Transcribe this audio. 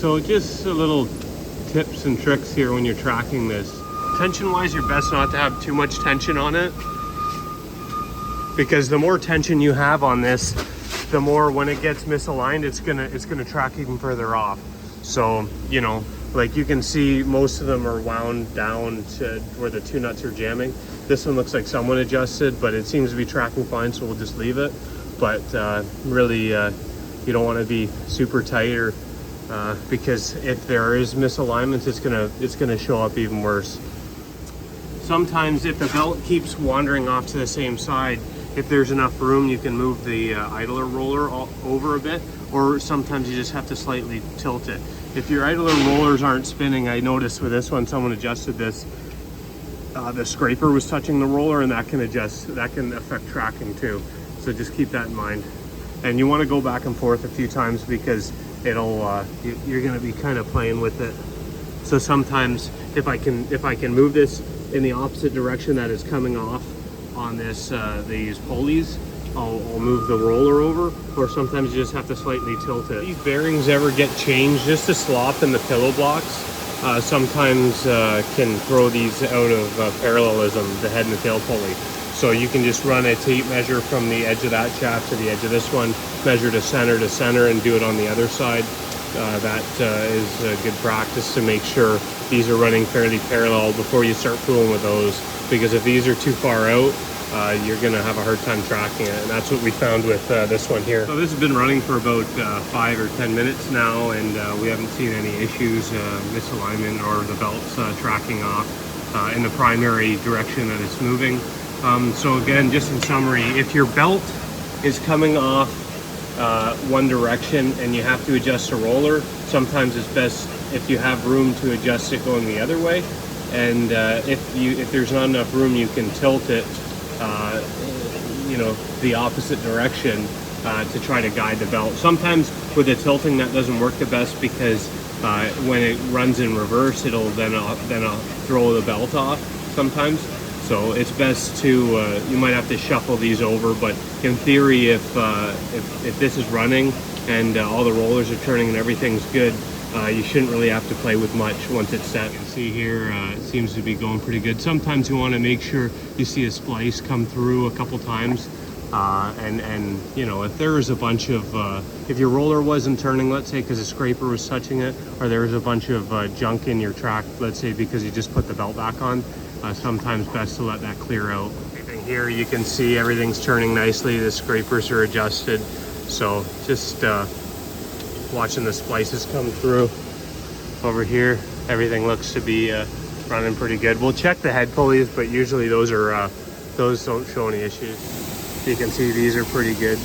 So just a little tips and tricks here when you're tracking this. Tension wise, you're best not to have too much tension on it, because the more tension you have on this, the more when it gets misaligned, it's gonna track even further off. So, you know, like you can see most of them are wound down to where the two nuts are jamming. This one looks like someone adjusted, but it seems to be tracking fine, so we'll just leave it. But really, you don't want to be super tight, or because if there is misalignments, it's gonna show up even worse. Sometimes if the belt keeps wandering off to the same side, if there's enough room, you can move the idler roller over a bit, or sometimes you just have to slightly tilt it. If your idler rollers aren't spinning, I noticed with this one, someone adjusted this, the scraper was touching the roller, and that can affect tracking too. So just keep that in mind. And you want to go back and forth a few times, because it'll you're going to be kind of playing with it. So sometimes if I can move this in the opposite direction that is coming off on this these pulleys, I'll move the roller over, or sometimes you just have to slightly tilt it. If these bearings ever get changed, just a slop in the pillow blocks sometimes can throw these out of parallelism, the head and the tail pulley. So you can just run a tape measure from the edge of that shaft to the edge of this one, measure to center, and do it on the other side. That is a good practice to make sure these are running fairly parallel before you start fooling with those, because if these are too far out, you're going to have a hard time tracking it, and that's what we found with this one here. So this has been running for about 5 or 10 minutes now, and we haven't seen any issues, misalignment, or the belts tracking off in the primary direction that it's moving. So again, just in summary, if your belt is coming off one direction and you have to adjust a roller, sometimes it's best if you have room to adjust it going the other way. And if there's not enough room, you can tilt it you know, the opposite direction to try to guide the belt. Sometimes with the tilting that doesn't work the best, because when it runs in reverse, it'll then throw the belt off sometimes. So it's best to you might have to shuffle these over, but in theory, if this is running and all the rollers are turning and everything's good, you shouldn't really have to play with much once it's set. You can see here it seems to be going pretty good. Sometimes you want to make sure you see a splice come through a couple times, and you know, if there was a bunch of if your roller wasn't turning, let's say because a scraper was touching it, or there was a bunch of junk in your track, let's say because you just put the belt back on, sometimes best to let that clear out. Here you can see everything's turning nicely, the scrapers are adjusted, so just watching the splices come through. Over here, everything looks to be running pretty good. We'll check the head pulleys, but usually those don't show any issues. You can see these are pretty good.